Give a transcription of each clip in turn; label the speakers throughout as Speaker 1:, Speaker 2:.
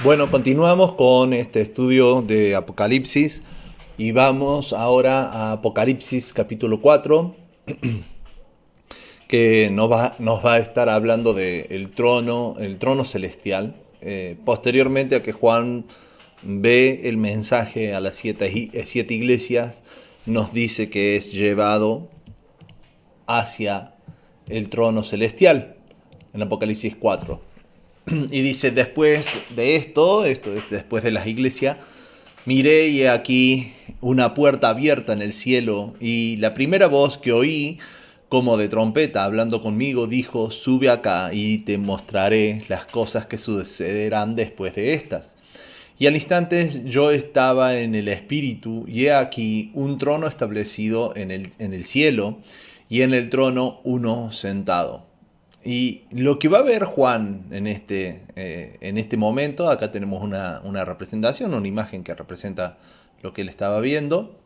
Speaker 1: Bueno, continuamos con este estudio de Apocalipsis y vamos ahora a Apocalipsis capítulo 4, que nos va a estar hablando del trono, el trono celestial. Posteriormente a que Juan ve el mensaje a las siete iglesias, nos dice que es llevado hacia el trono celestial en Apocalipsis 4. Y dice, después de esto es después de las iglesias, miré y he aquí una puerta abierta en el cielo, y la primera voz que oí, como de trompeta, hablando conmigo, dijo, sube acá y te mostraré las cosas que sucederán después de estas. Y al instante yo estaba en el espíritu, y he aquí un trono establecido en el cielo, y en el trono uno sentado. Y lo que va a ver Juan en este momento, acá tenemos una representación, una imagen que representa lo que él estaba viendo.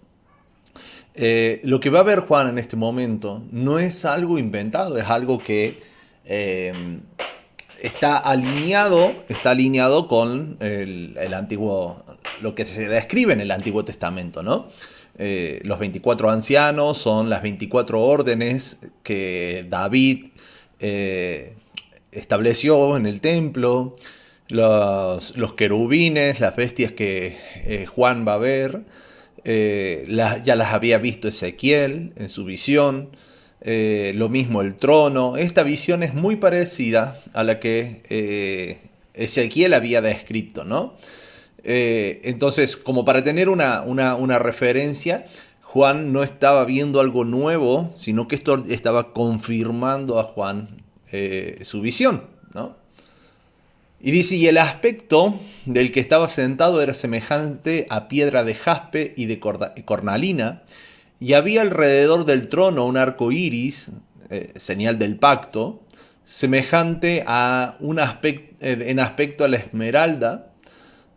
Speaker 1: Lo que va a ver Juan en este momento no es algo inventado, es algo que eh, está alineado con el antiguo, lo que se describe en el Antiguo Testamento, ¿no? Los 24 ancianos son las 24 órdenes que David estableció en el templo, los querubines, las bestias que Juan va a ver, ya las había visto Ezequiel en su visión, lo mismo el trono. Esta visión es muy parecida a la que Ezequiel había descrito, ¿no? Entonces, como para tener una referencia, Juan no estaba viendo algo nuevo, sino que esto estaba confirmando a Juan su visión, ¿no? Y dice, y el aspecto del que estaba sentado era semejante a piedra de jaspe y de cornalina, y había alrededor del trono un arco iris, señal del pacto, semejante a en aspecto a la esmeralda.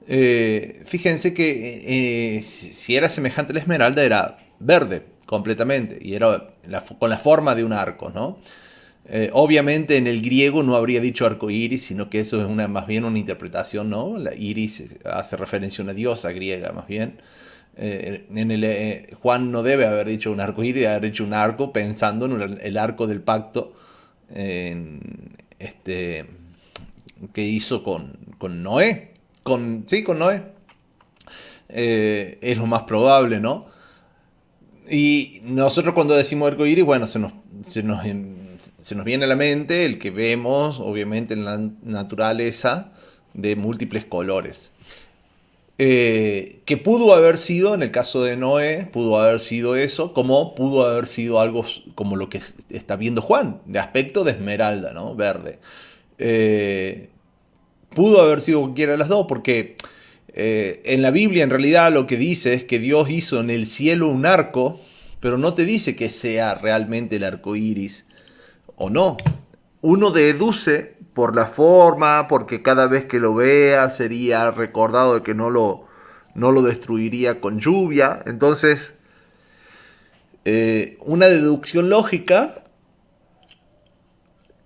Speaker 1: Fíjense que si era semejante a la esmeralda era verde completamente y era con la forma de un arco, ¿no? Obviamente en el griego no habría dicho arco iris, sino que eso es más bien una interpretación, ¿no? La iris hace referencia a una diosa griega, más bien. Juan no debe haber dicho un arco iris, debe haber dicho un arco pensando en el arco del pacto en este, que hizo con Noé. Sí, con Noé. Es lo más probable, ¿no? Y nosotros cuando decimos arco iris, bueno, se nos viene a la mente el que vemos, obviamente, en la naturaleza de múltiples colores. Que pudo haber sido, en el caso de Noé, pudo haber sido eso, como pudo haber sido algo como lo que está viendo Juan, de aspecto de esmeralda, ¿no? Verde. Eh, Pudo haber sido cualquiera de las dos, porque en la Biblia en realidad lo que dice es que Dios hizo en el cielo un arco, pero no te dice que sea realmente el arco iris o no. Uno deduce por la forma, porque cada vez que lo vea sería recordado de que no lo destruiría con lluvia. Entonces, una deducción lógica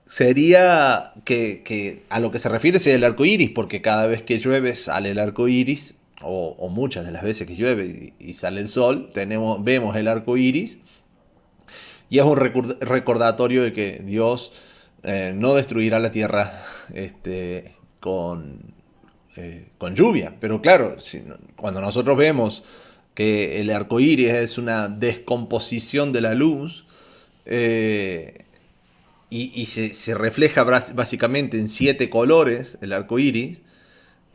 Speaker 1: sería que a lo que se refiere sería el arco iris, porque cada vez que llueve sale el arco iris, o muchas de las veces que llueve y sale el sol, vemos el arco iris, y es un recordatorio de que Dios no destruirá la tierra con lluvia. Pero claro, cuando nosotros vemos que el arco iris es una descomposición de la luz, y se refleja básicamente en 7 colores el arco iris,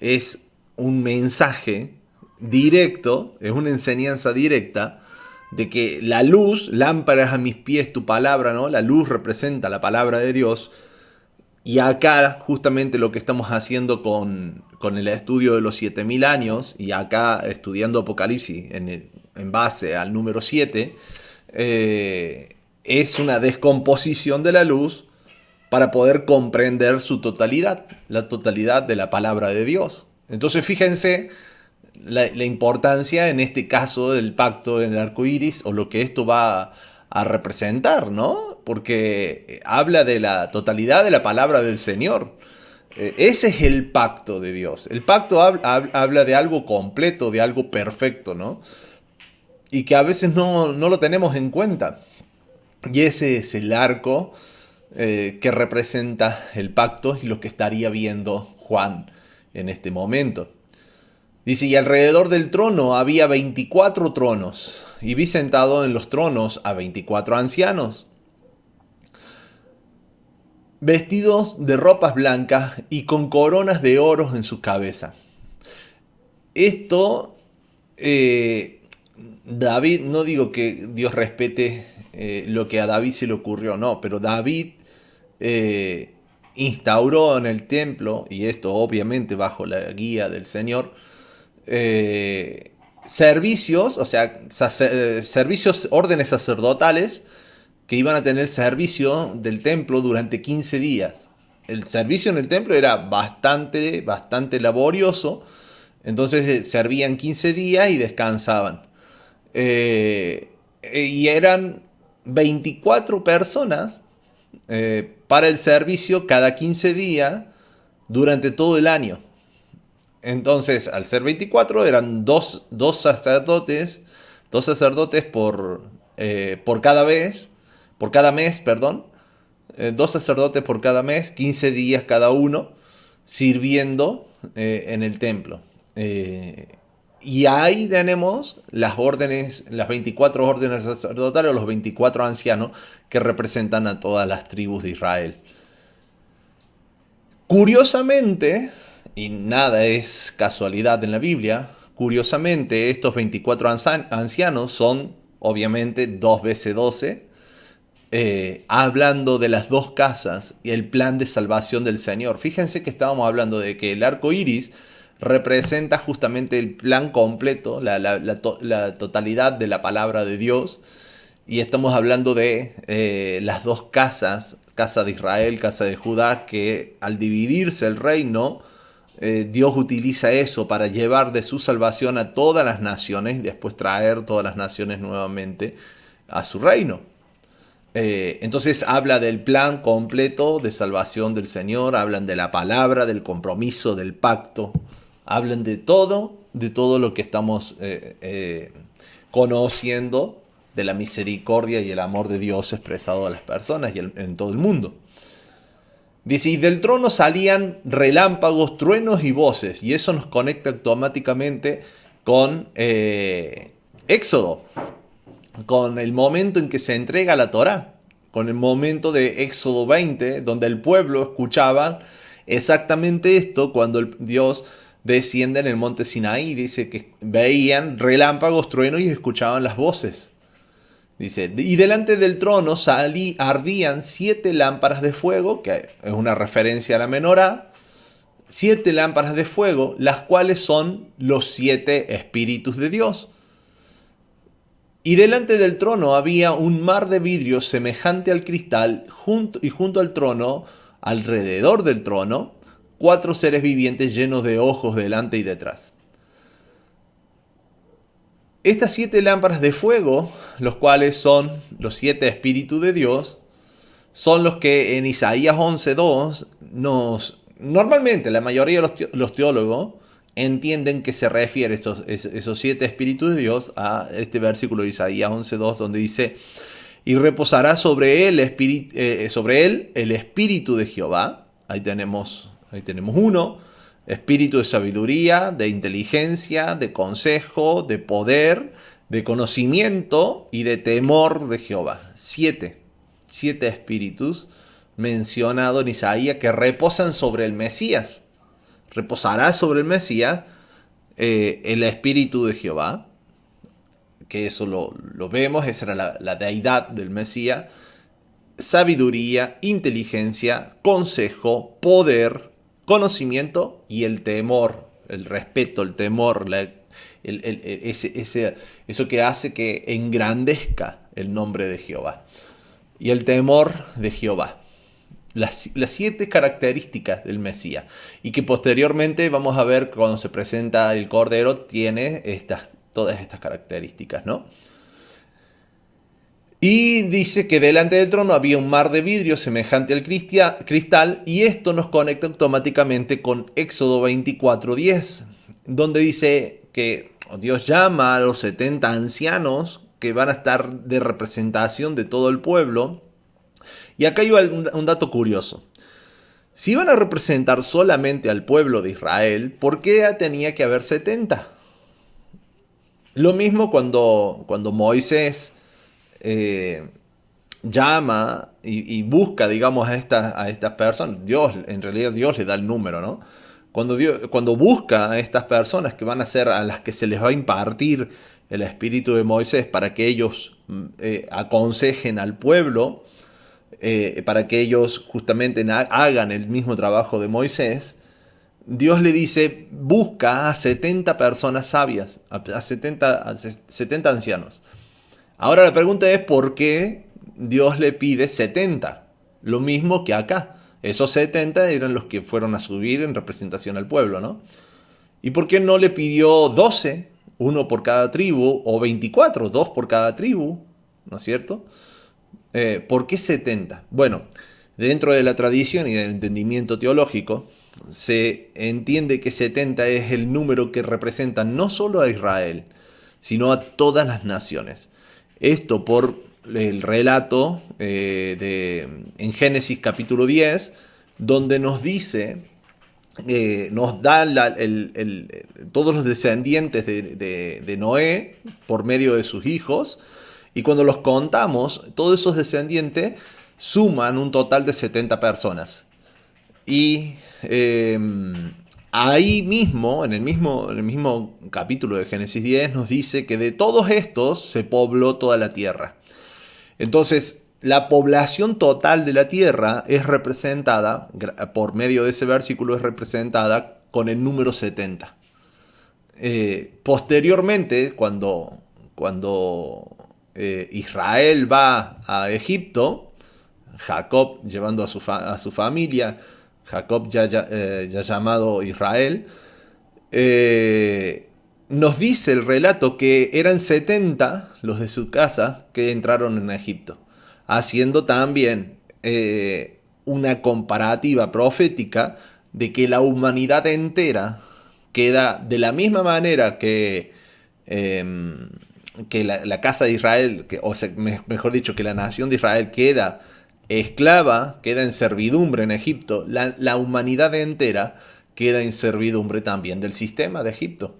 Speaker 1: es un mensaje directo, es una enseñanza directa de que la luz, lámpara es a mis pies tu palabra, ¿no? La luz representa la palabra de Dios. Y acá justamente lo que estamos haciendo con el estudio de los 7000 años, y acá estudiando Apocalipsis en base al número 7, es una descomposición de la luz para poder comprender su totalidad, la totalidad de la palabra de Dios. Entonces fíjense la importancia en este caso del pacto del arco iris, o lo que esto va a representar, ¿no? Porque habla de la totalidad de la palabra del Señor. Ese es el pacto de Dios. El pacto habla de algo completo, de algo perfecto, ¿no? Y que a veces no lo tenemos en cuenta. Y ese es el arco que representa el pacto y lo que estaría viendo Juan en este momento. Dice, y alrededor del trono había 24 tronos, y vi sentado en los tronos a 24 ancianos, vestidos de ropas blancas y con coronas de oro en su cabeza. Esto, David, no digo que Dios respete lo que a David se le ocurrió, no, pero David instauró en el templo, y esto obviamente bajo la guía del Señor, servicios, o sea, servicios, órdenes sacerdotales que iban a tener servicio del templo durante 15 días. El servicio en el templo era bastante laborioso, entonces servían 15 días y descansaban. Y eran 24 personas para el servicio cada 15 días durante todo el año. Entonces, al ser 24, eran dos sacerdotes por cada mes, perdón, dos sacerdotes por cada mes, 15 días cada uno, sirviendo en el templo. Y ahí tenemos las órdenes, las 24 órdenes sacerdotales, o los 24 ancianos que representan a todas las tribus de Israel. Curiosamente, y nada es casualidad en la Biblia, curiosamente estos 24 ancianos son obviamente 2 veces 12, hablando de las dos casas y el plan de salvación del Señor. Fíjense que estábamos hablando de que el arco iris representa justamente el plan completo, la totalidad de la palabra de Dios. Y estamos hablando de las dos casas, casa de Israel, casa de Judá, que al dividirse el reino, Dios utiliza eso para llevar de su salvación a todas las naciones y después traer todas las naciones nuevamente a su reino. Entonces habla del plan completo de salvación del Señor, hablan de la palabra, del compromiso, del pacto, hablan de todo lo que estamos conociendo, de la misericordia y el amor de Dios expresado a las personas y en todo el mundo. Dice, y del trono salían relámpagos, truenos y voces, y eso nos conecta automáticamente con Éxodo, con el momento en que se entrega la Torá, con el momento de Éxodo 20, donde el pueblo escuchaba exactamente esto cuando Dios desciende en el monte Sinaí. Dice que veían relámpagos, truenos y escuchaban las voces. Dice, y delante del trono ardían 7 lámparas de fuego, que es una referencia a la menorá, 7 lámparas de fuego, las cuales son los 7 espíritus de Dios. Y delante del trono había un mar de vidrio semejante al cristal, y junto al trono, alrededor del trono, 4 seres vivientes llenos de ojos delante y detrás. Estas 7 lámparas de fuego, los cuales son los 7 espíritus de Dios, son los que en Isaías 11:2 normalmente la mayoría de los teólogos entienden que se refiere esos 7 espíritus de Dios a este versículo de Isaías 11:2, donde dice, y reposará sobre él el espíritu de Jehová. Ahí tenemos uno. Espíritu de sabiduría, de inteligencia, de consejo, de poder, de conocimiento y de temor de Jehová. 7 espíritus mencionados en Isaías que reposan sobre el Mesías. Reposará sobre el Mesías el espíritu de Jehová, que eso lo vemos, esa era la deidad del Mesías. Sabiduría, inteligencia, consejo, poder, conocimiento y el temor, el respeto, el temor, eso que hace que engrandezca el nombre de Jehová. Y el temor de Jehová. Las 7 características del Mesías. Y que posteriormente vamos a ver cuando se presenta el Cordero, tiene todas estas características, ¿no? Y dice que delante del trono había un mar de vidrio semejante al cristal, y esto nos conecta automáticamente con Éxodo 24:10, donde dice que Dios llama a los 70 ancianos que van a estar de representación de todo el pueblo. Y acá hay un dato curioso. Si iban a representar solamente al pueblo de Israel, ¿por qué tenía que haber 70? Lo mismo cuando Moisés eh, llama y busca, digamos, a estas personas. En realidad Dios le da el número, ¿no? Cuando busca a estas personas que van a ser a las que se les va a impartir el espíritu de Moisés para que ellos aconsejen al pueblo, para que ellos justamente hagan el mismo trabajo de Moisés, Dios le dice, busca a 70 personas sabias, a 70 ancianos. Ahora la pregunta es por qué Dios le pide 70. Lo mismo que acá. Esos 70 eran los que fueron a subir en representación al pueblo, ¿no? ¿Y por qué no le pidió 12, uno por cada tribu, o 24, dos por cada tribu? ¿No es cierto? ¿Por qué 70? Bueno, dentro de la tradición y del entendimiento teológico, se entiende que 70 es el número que representa no solo a Israel, sino a todas las naciones. Esto por el relato en Génesis capítulo 10, donde nos dice, nos da todos los descendientes de Noé por medio de sus hijos, y cuando los contamos, todos esos descendientes suman un total de 70 personas. Y ahí mismo, en el mismo capítulo de Génesis 10, nos dice que de todos estos se pobló toda la tierra. Entonces, la población total de la tierra es representada, por medio de ese versículo, es representada con el número 70. Posteriormente, cuando Israel va a Egipto, Jacob llevando a su familia, Jacob ya llamado Israel, nos dice el relato que eran 70 los de su casa que entraron en Egipto, haciendo también una comparativa profética de que la humanidad entera queda de la misma manera que la casa de Israel, mejor dicho, que la nación de Israel queda esclava, queda en servidumbre en Egipto, la humanidad entera queda en servidumbre también del sistema de Egipto.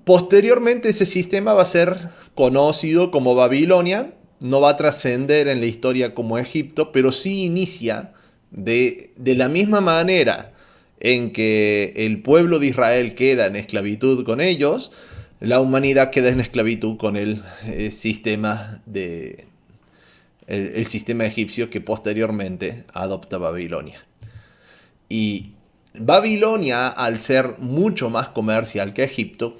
Speaker 1: Posteriormente ese sistema va a ser conocido como Babilonia, no va a trascender en la historia como Egipto, pero sí inicia de la misma manera en que el pueblo de Israel queda en esclavitud con ellos, la humanidad queda en esclavitud con el sistema egipcio que posteriormente adopta Babilonia. Y Babilonia, al ser mucho más comercial que Egipto,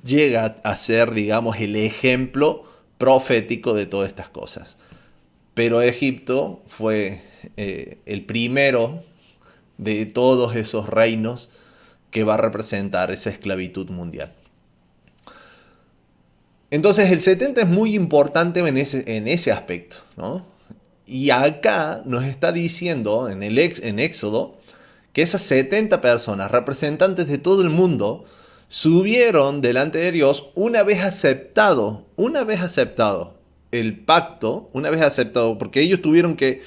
Speaker 1: llega a ser, digamos, el ejemplo profético de todas estas cosas. Pero Egipto fue el primero de todos esos reinos que va a representar esa esclavitud mundial. Entonces el 70 es muy importante en ese aspecto, ¿no? Y acá nos está diciendo en Éxodo que esas 70 personas, representantes de todo el mundo, subieron delante de Dios una vez aceptado el pacto, una vez aceptado, porque ellos tuvieron que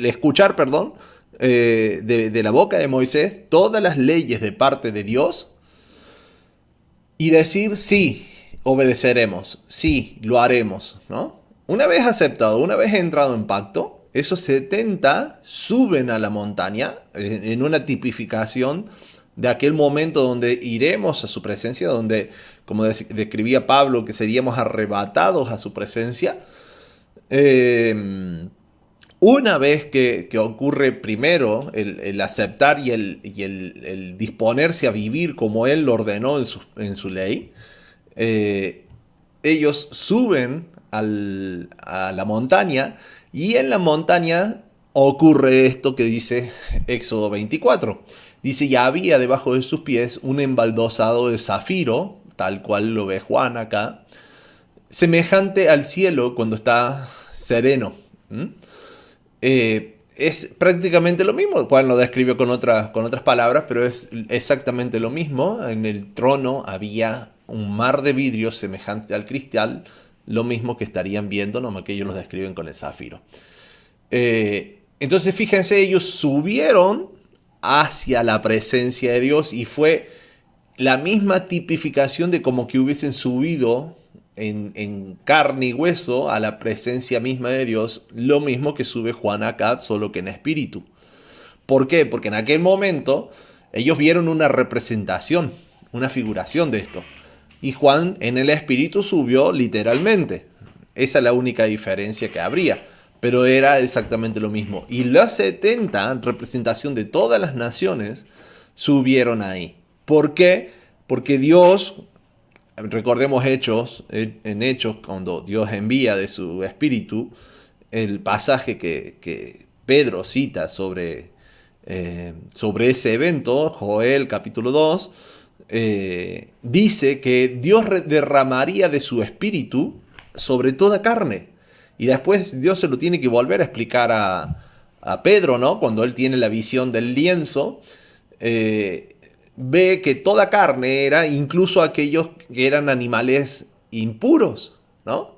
Speaker 1: escuchar, de la boca de Moisés todas las leyes de parte de Dios y decir sí, obedeceremos, sí, lo haremos, ¿no? Una vez aceptado, una vez entrado en pacto, esos 70 suben a la montaña en una tipificación de aquel momento donde iremos a su presencia, donde, como describía Pablo, que seríamos arrebatados a su presencia. Una vez que ocurre primero el aceptar y el disponerse a vivir como Él lo ordenó en su ley, ellos suben a la montaña, y en la montaña ocurre esto que dice Éxodo 24. Dice, ya había debajo de sus pies un embaldosado de zafiro, tal cual lo ve Juan acá, semejante al cielo cuando está sereno. Es prácticamente lo mismo. Juan lo describe con otras palabras, pero es exactamente lo mismo. En el trono había un mar de vidrio semejante al cristal, lo mismo que estarían viendo, nomás que ellos lo describen con el zafiro. Entonces fíjense, ellos subieron hacia la presencia de Dios y fue la misma tipificación de como que hubiesen subido en carne y hueso a la presencia misma de Dios, lo mismo que sube Juan acá, solo que en espíritu. ¿Por qué? Porque en aquel momento ellos vieron una representación, una figuración de esto. Y Juan en el espíritu subió literalmente. Esa es la única diferencia que habría. Pero era exactamente lo mismo. Y los 70, representación de todas las naciones, subieron ahí. ¿Por qué? Porque Dios, recordemos Hechos, en Hechos, cuando Dios envía de su espíritu, el pasaje que Pedro cita sobre ese evento, Joel capítulo 2, dice que Dios derramaría de su espíritu sobre toda carne. Y después Dios se lo tiene que volver a explicar a Pedro, ¿no? Cuando él tiene la visión del lienzo, ve que toda carne era, incluso aquellos que eran animales impuros, ¿no?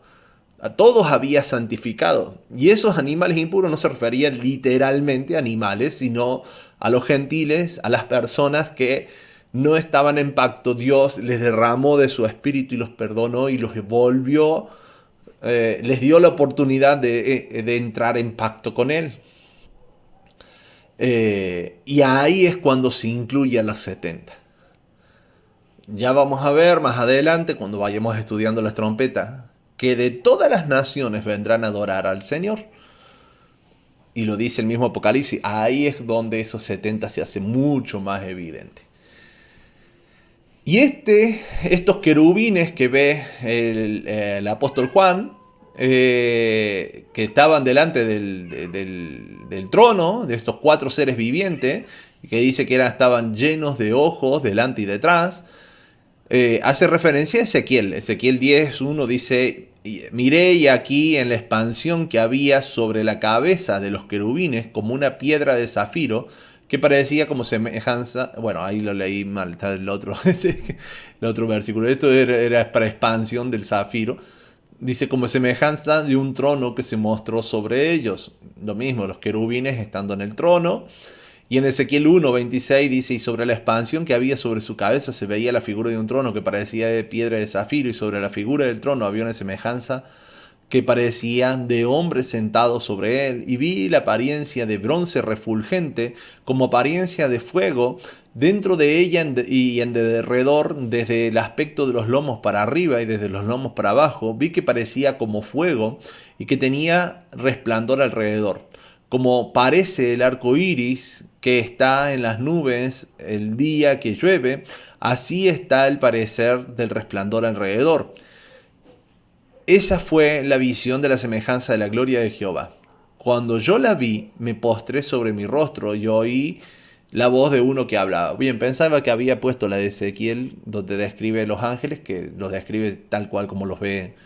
Speaker 1: A todos había santificado. Y esos animales impuros no se referían literalmente a animales, sino a los gentiles, a las personas que no estaban en pacto. Dios les derramó de su espíritu y los perdonó y los volvió, les dio la oportunidad de entrar en pacto con Él. Y ahí es cuando se incluye a los 70. Ya vamos a ver más adelante, cuando vayamos estudiando las trompetas, que de todas las naciones vendrán a adorar al Señor. Y lo dice el mismo Apocalipsis. Ahí es donde esos 70 se hace mucho más evidente. Y estos querubines que ve el apóstol Juan, que estaban delante del trono, de estos 4 seres vivientes, que dice que estaban llenos de ojos delante y detrás, hace referencia a Ezequiel. Ezequiel 10:1 dice: miré y aquí en la expansión que había sobre la cabeza de los querubines como una piedra de zafiro que parecía como semejanza. Bueno, ahí lo leí mal, está el otro versículo. Esto era para expansión del zafiro. Dice: como semejanza de un trono que se mostró sobre ellos. Lo mismo, los querubines estando en el trono. Y en Ezequiel 1:26 dice: y sobre la expansión que había sobre su cabeza se veía la figura de un trono que parecía de piedra de zafiro, y sobre la figura del trono había una semejanza que parecía de hombre sentado sobre él, y vi la apariencia de bronce refulgente como apariencia de fuego dentro de ella y en derredor, desde el aspecto de los lomos para arriba y desde los lomos para abajo, vi que parecía como fuego y que tenía resplandor alrededor, como parece el arco iris que está en las nubes el día que llueve, así está el parecer del resplandor alrededor. Esa fue la visión de la semejanza de la gloria de Jehová. Cuando yo la vi, me postré sobre mi rostro y oí la voz de uno que hablaba. Bien, pensaba que había puesto la de Ezequiel, donde describe los ángeles, que los describe tal cual como los ve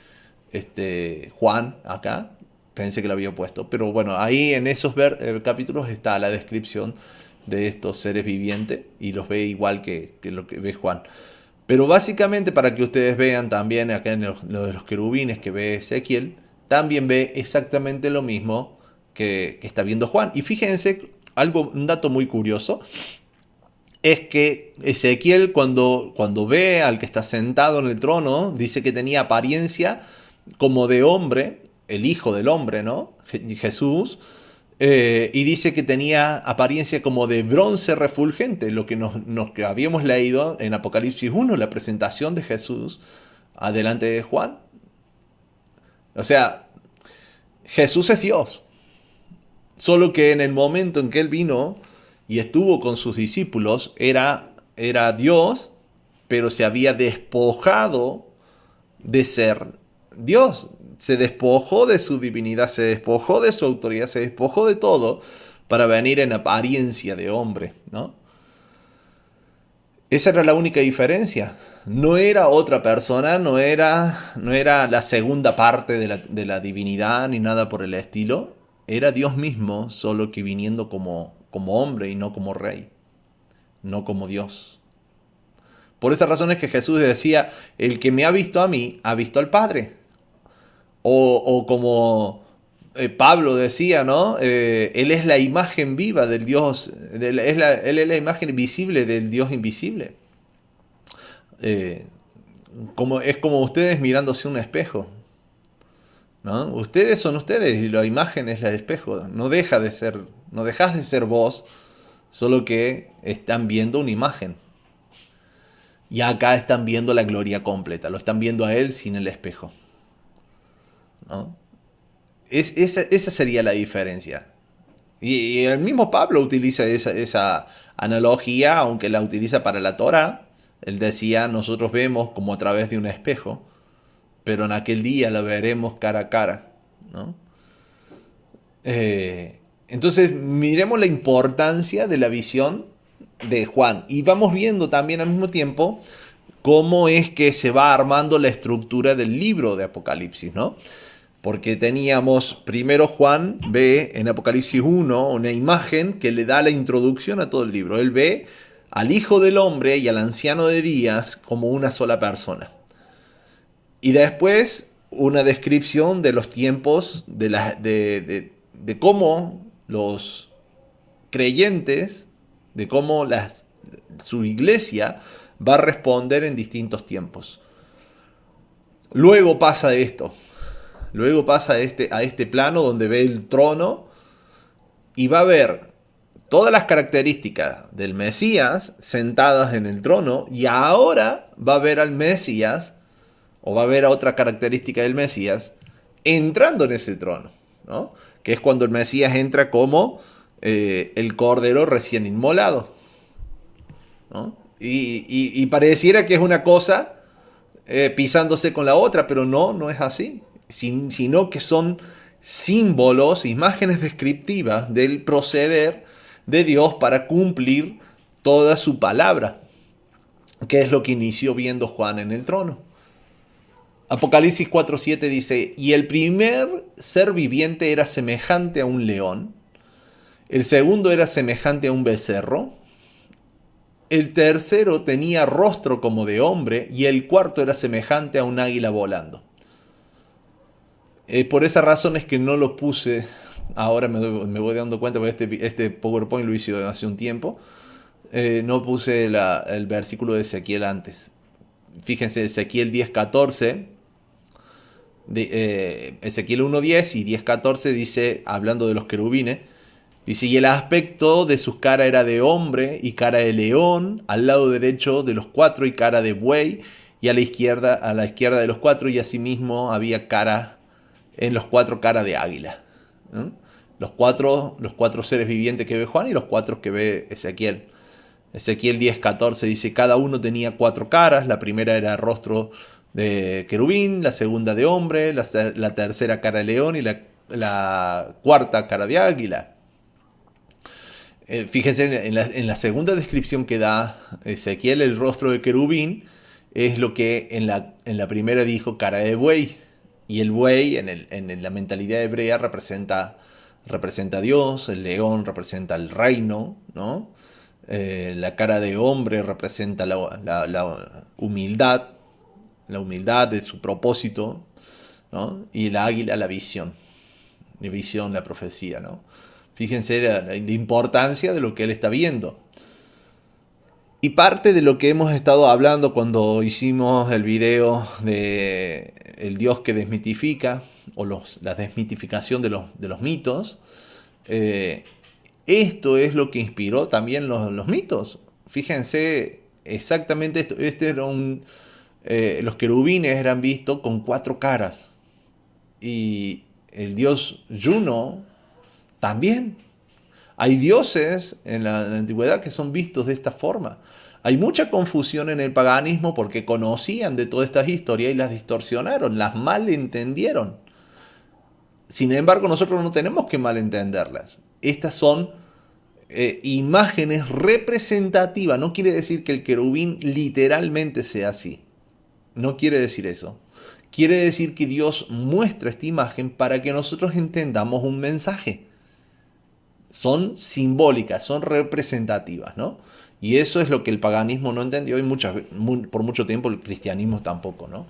Speaker 1: Juan acá. Pensé que lo había puesto. Pero bueno, ahí en esos capítulos está la descripción de estos seres vivientes y los ve igual que lo que ve Juan. Pero básicamente, para que ustedes vean también acá en lo de los querubines que ve Ezequiel, también ve exactamente lo mismo que está viendo Juan. Y fíjense, un dato muy curioso, es que Ezequiel cuando ve al que está sentado en el trono, dice que tenía apariencia como de hombre, el Hijo del Hombre, ¿no? Jesús. Y dice que tenía apariencia como de bronce refulgente, lo que que habíamos leído en Apocalipsis 1, la presentación de Jesús adelante de Juan. O sea, Jesús es Dios, solo que en el momento en que Él vino y estuvo con sus discípulos, era Dios, pero se había despojado de ser Dios. Se despojó de su divinidad, se despojó de su autoridad, se despojó de todo para venir en apariencia de hombre, ¿no? Esa era la única diferencia. No era otra persona, no era la segunda parte de la divinidad ni nada por el estilo. Era Dios mismo, solo que viniendo como hombre y no como rey, no como Dios. Por esa razón es que Jesús decía, el que me ha visto a mí, ha visto al Padre. O como Pablo decía, ¿no? Él es la imagen viva del Dios, él es la imagen visible del Dios invisible. Eh, es como ustedes mirándose un espejo, ¿no? Ustedes son ustedes y la imagen es el espejo. No dejas de ser vos, solo que están viendo una imagen. Y acá están viendo la gloria completa, lo están viendo a él sin el espejo, ¿no? Esa sería la diferencia. Y el mismo Pablo utiliza esa analogía, aunque la utiliza para la Torá. Él decía, nosotros vemos como a través de un espejo, pero en aquel día la veremos cara a cara, ¿no? Entonces, miremos la importancia de la visión de Juan. Y vamos viendo también al mismo tiempo cómo es que se va armando la estructura del libro de Apocalipsis, ¿no? Porque teníamos, primero Juan ve en Apocalipsis 1 una imagen que le da la introducción a todo el libro. Él ve al Hijo del Hombre y al Anciano de Días como una sola persona. Y después una descripción de los tiempos, de cómo los creyentes, de cómo su iglesia va a responder en distintos tiempos. Luego pasa esto. Luego pasa a este plano donde ve el trono y va a ver todas las características del Mesías sentadas en el trono, y ahora va a ver al Mesías, o va a ver a otra característica del Mesías, entrando en ese trono, ¿no? Que es cuando el Mesías entra como el cordero recién inmolado, ¿no? Y pareciera que es una cosa pisándose con la otra, pero no es así, sino que son símbolos, imágenes descriptivas del proceder de Dios para cumplir toda su palabra, que es lo que inició viendo Juan en el trono. Apocalipsis 4:7 dice, y el primer ser viviente era semejante a un león, el segundo era semejante a un becerro, el tercero tenía rostro como de hombre y el cuarto era semejante a un águila volando. Por esa razón es que no lo puse, ahora me voy dando cuenta, porque este PowerPoint lo hice hace un tiempo, no puse el versículo de Ezequiel antes. Fíjense, Ezequiel 10:14, Ezequiel 1:10 y 10:14 dice, hablando de los querubines, dice, y el aspecto de sus caras era de hombre y cara de león, al lado derecho de los cuatro y cara de buey, y a la izquierda de los cuatro, y asimismo había en los cuatro cara de águila, ¿no? Los cuatro seres vivientes que ve Juan y los cuatro que ve Ezequiel. Ezequiel 10:14 dice, cada uno tenía cuatro caras, la primera era rostro de querubín, la segunda de hombre, la tercera cara de león y la cuarta cara de águila. Fíjense, en la segunda descripción que da Ezequiel, el rostro de querubín es lo que en la primera dijo cara de buey. Y el buey en la mentalidad hebrea representa a Dios, el león representa el reino, ¿no? La cara de hombre representa la humildad de su propósito, ¿no? Y el águila la visión, la profecía, ¿no? Fíjense la importancia de lo que él está viendo. Y parte de lo que hemos estado hablando cuando hicimos el video de el Dios que desmitifica, o la desmitificación de los mitos, esto es lo que inspiró también los mitos. Fíjense exactamente esto. Los querubines eran vistos con cuatro caras. Y el dios Juno también. Hay dioses en la antigüedad que son vistos de esta forma. Hay mucha confusión en el paganismo porque conocían de todas estas historias y las distorsionaron, las malentendieron. Sin embargo, nosotros no tenemos que malentenderlas. Estas son imágenes representativas. No quiere decir que el querubín literalmente sea así. No quiere decir eso. Quiere decir que Dios muestra esta imagen para que nosotros entendamos un mensaje. Son simbólicas, son representativas, ¿no? Y eso es lo que el paganismo no entendió y por mucho tiempo el cristianismo tampoco, ¿no?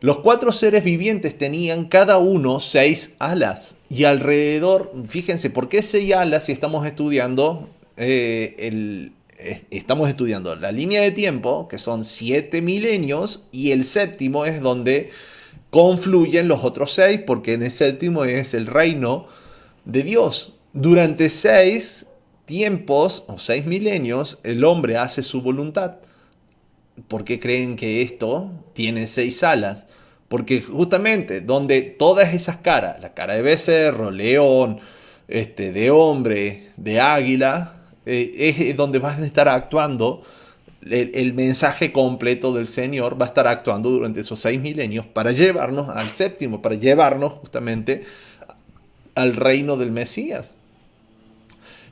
Speaker 1: Los 4 seres vivientes tenían cada uno 6 alas y alrededor, fíjense, ¿por qué 6 alas si estamos estudiando estamos estudiando la línea de tiempo, que son 7 milenios, y el séptimo es donde confluyen los otros 6, porque en el séptimo es el reino de Dios. Durante 6 tiempos o 6 milenios, el hombre hace su voluntad. ¿Por qué creen que esto tiene 6 alas? Porque justamente donde todas esas caras, la cara de becerro, león, de hombre, de águila, es donde van a estar actuando el mensaje completo del Señor, va a estar actuando durante esos 6 milenios para llevarnos al séptimo, para llevarnos justamente al reino del Mesías.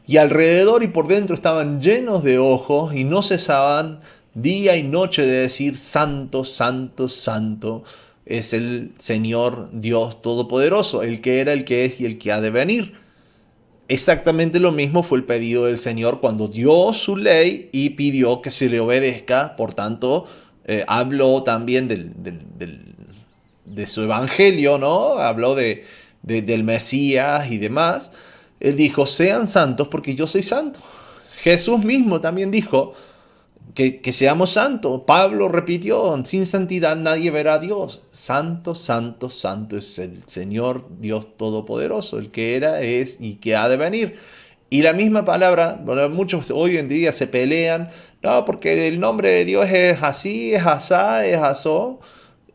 Speaker 1: Y alrededor y por dentro estaban llenos de ojos y no cesaban día y noche de decir: Santo, Santo, Santo es el Señor Dios Todopoderoso, el que era, el que es y el que ha de venir. Exactamente lo mismo fue el pedido del Señor cuando dio su ley y pidió que se le obedezca. Por tanto, habló también de su evangelio, ¿no? Habló del Mesías y demás. Él dijo: sean santos porque yo soy santo. Jesús mismo también dijo que seamos santos. Pablo repitió: sin santidad nadie verá a Dios. Santo, santo, santo es el Señor Dios Todopoderoso, el que era, es y que ha de venir. Y la misma palabra, bueno, muchos hoy en día se pelean: no, porque el nombre de Dios es así, es asá, es asó.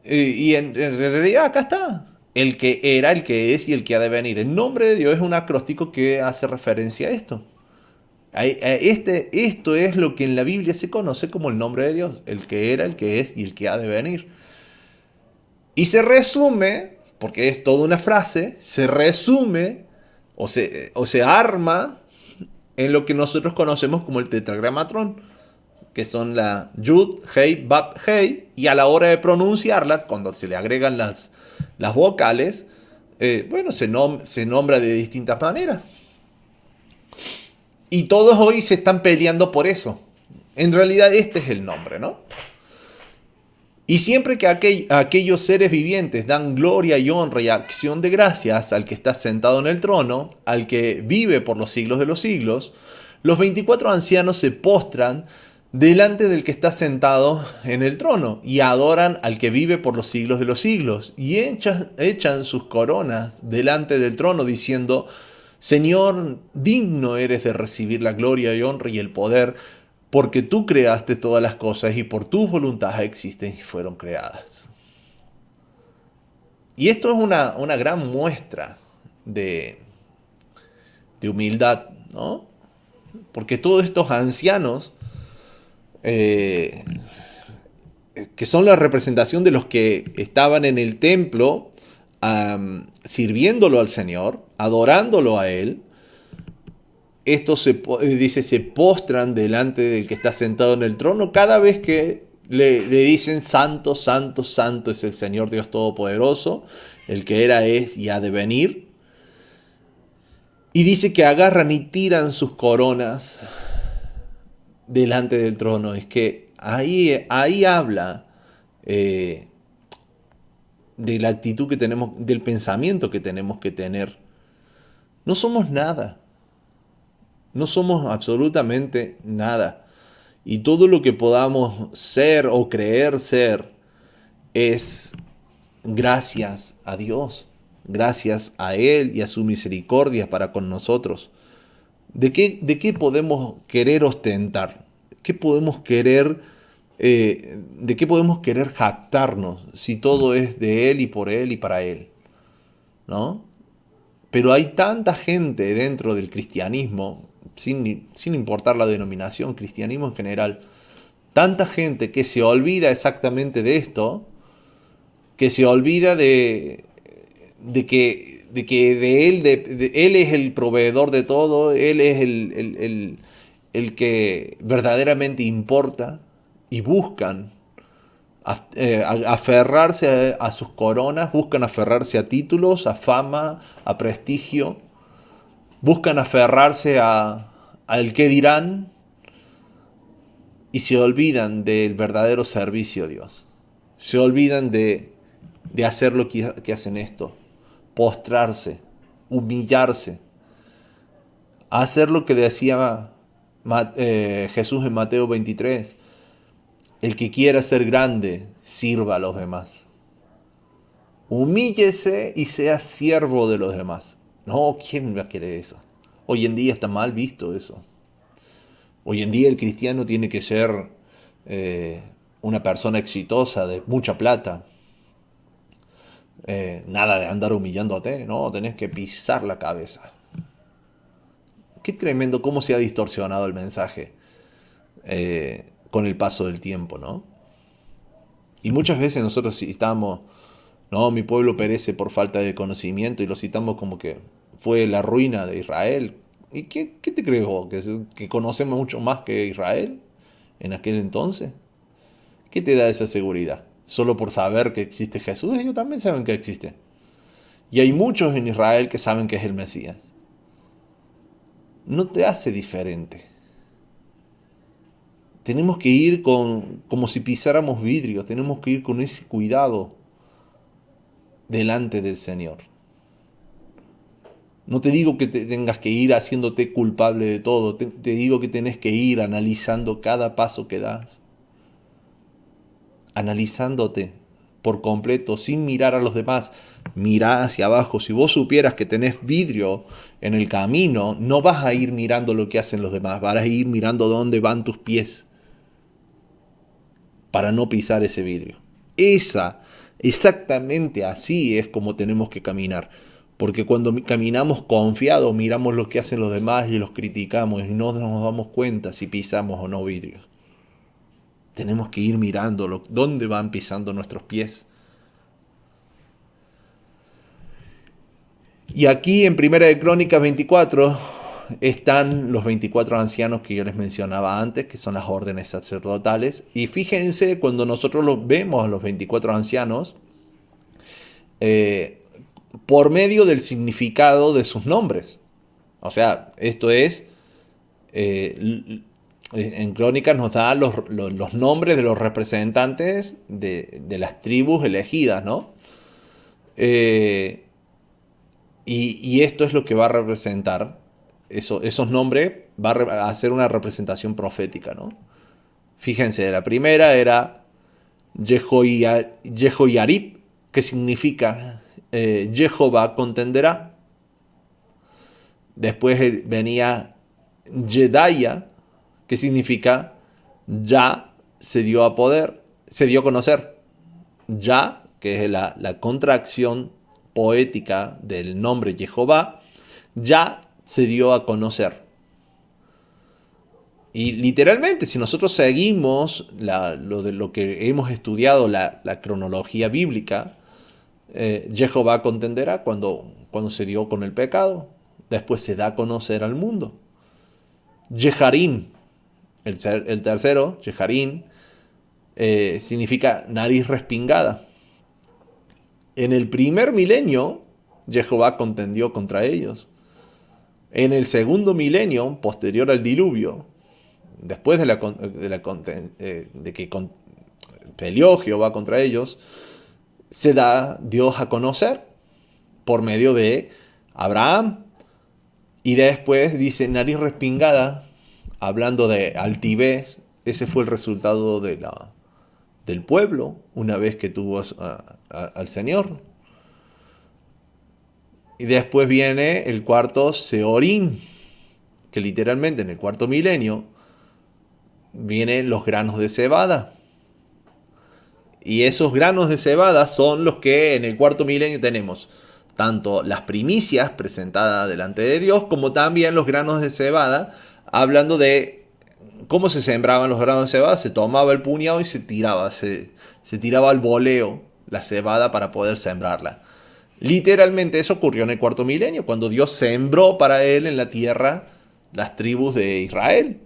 Speaker 1: Y en realidad acá está: el que era, el que es y el que ha de venir. El nombre de Dios es un acróstico que hace referencia a esto. Esto es lo que en la Biblia se conoce como el nombre de Dios: el que era, el que es y el que ha de venir. Y se resume, porque es toda una frase, se resume o se arma en lo que nosotros conocemos como el tetragramatrón, que son la Yud, Hei, Bab, Hei, y a la hora de pronunciarla, cuando se le agregan las vocales, bueno, se nombra de distintas maneras. Y todos hoy se están peleando por eso. En realidad este es el nombre, ¿no? Y siempre que aquellos seres vivientes dan gloria y honra y acción de gracias al que está sentado en el trono, al que vive por los siglos de los siglos, los 24 ancianos se postran delante del que está sentado en el trono y adoran al que vive por los siglos de los siglos y echan sus coronas delante del trono diciendo: Señor, digno eres de recibir la gloria y honra y el poder, porque tú creaste todas las cosas y por tu voluntad existen y fueron creadas. Y esto es una gran muestra de humildad, ¿no? Porque todos estos ancianos, que son la representación de los que estaban en el templo, sirviéndolo al Señor, adorándolo a Él, estos se postran delante del que está sentado en el trono cada vez que le dicen: Santo, Santo, Santo es el Señor Dios Todopoderoso, el que era, es y ha de venir. Y dice que agarran y tiran sus coronas delante del trono. Es que ahí habla de la actitud que tenemos, del pensamiento que tenemos que tener. No somos nada. No somos absolutamente nada. Y todo lo que podamos ser o creer ser es gracias a Dios, gracias a Él y a su misericordia para con nosotros. ¿De qué podemos querer ostentar? ¿Qué podemos querer, ¿De qué podemos querer jactarnos si todo es de Él y por Él y para Él? ¿No? Pero hay tanta gente dentro del cristianismo, sin importar la denominación, cristianismo en general, tanta gente que se olvida exactamente de esto, que se olvida de que de que de él, él es el proveedor de todo, él es el que verdaderamente importa, y buscan aferrarse a sus coronas, buscan aferrarse a títulos, a fama, a prestigio, buscan aferrarse al qué dirán, y se olvidan del verdadero servicio a Dios. Se olvidan de hacer lo que hacen esto, postrarse, humillarse, hacer lo que decía Jesús en Mateo 23: el que quiera ser grande, sirva a los demás. Humíllese y sea siervo de los demás. No, ¿quién va a querer eso? Hoy en día está mal visto eso. Hoy en día el cristiano tiene que ser una persona exitosa, de mucha plata. Nada de andar humillándote, no, tenés que pisar la cabeza. Qué tremendo cómo se ha distorsionado el mensaje con el paso del tiempo, ¿no? Y muchas veces nosotros citamos, no, mi pueblo perece por falta de conocimiento, y lo citamos como que fue la ruina de Israel. ¿Y qué te crees vos? ¿Que conocemos mucho más que Israel en aquel entonces? ¿Qué te da esa seguridad? ¿Solo por saber que existe Jesús? Ellos también saben que existe. Y hay muchos en Israel que saben que es el Mesías. No te hace diferente. Tenemos que ir como si pisáramos vidrio, tenemos que ir con ese cuidado delante del Señor. No te digo que tengas que ir haciéndote culpable de todo, te digo que tenés que ir analizando cada paso que das, analizándote por completo, sin mirar a los demás. Mirá hacia abajo. Si vos supieras que tenés vidrio en el camino, no vas a ir mirando lo que hacen los demás, vas a ir mirando dónde van tus pies para no pisar ese vidrio. Exactamente así es como tenemos que caminar. Porque cuando caminamos confiados, miramos lo que hacen los demás y los criticamos, y no nos damos cuenta si pisamos o no vidrios. Tenemos que ir mirando dónde van pisando nuestros pies. Y aquí en Primera de Crónicas 24 están los 24 ancianos que yo les mencionaba antes, que son las órdenes sacerdotales. Y fíjense, cuando nosotros vemos a los 24 ancianos, por medio del significado de sus nombres. O sea, esto es, en Crónicas nos da los nombres de los representantes de las tribus elegidas, ¿no? Y esto es lo que va a representar, esos nombres va a hacer una representación profética, ¿no? Fíjense, la primera era Jehoiarib, que significa Jehová contenderá. Después venía Jedaya, que significa ya se dio a conocer. Ya, que es la contracción poética del nombre Jehová, ya se dio a conocer. Y literalmente, si nosotros seguimos lo que hemos estudiado, la cronología bíblica, Jehová contenderá cuando se dio con el pecado. Después se da a conocer al mundo. Jeharim, el tercero, Jeharim, significa nariz respingada. En el primer milenio, Jehová contendió contra ellos. En el segundo milenio, posterior al diluvio, después de que peleó Jehová contra ellos, se da Dios a conocer por medio de Abraham. Y después dice nariz respingada, hablando de altivez. Ese fue el resultado del pueblo una vez que tuvo al Señor. Y después viene el cuarto Seorim, que literalmente en el cuarto milenio vienen los granos de cebada. Y esos granos de cebada son los que en el cuarto milenio tenemos tanto las primicias presentadas delante de Dios, como también los granos de cebada, hablando de cómo se sembraban los granos de cebada. Se tomaba el puñado y se tiraba al voleo la cebada para poder sembrarla. Literalmente eso ocurrió en el cuarto milenio, cuando Dios sembró para él en la tierra las tribus de Israel.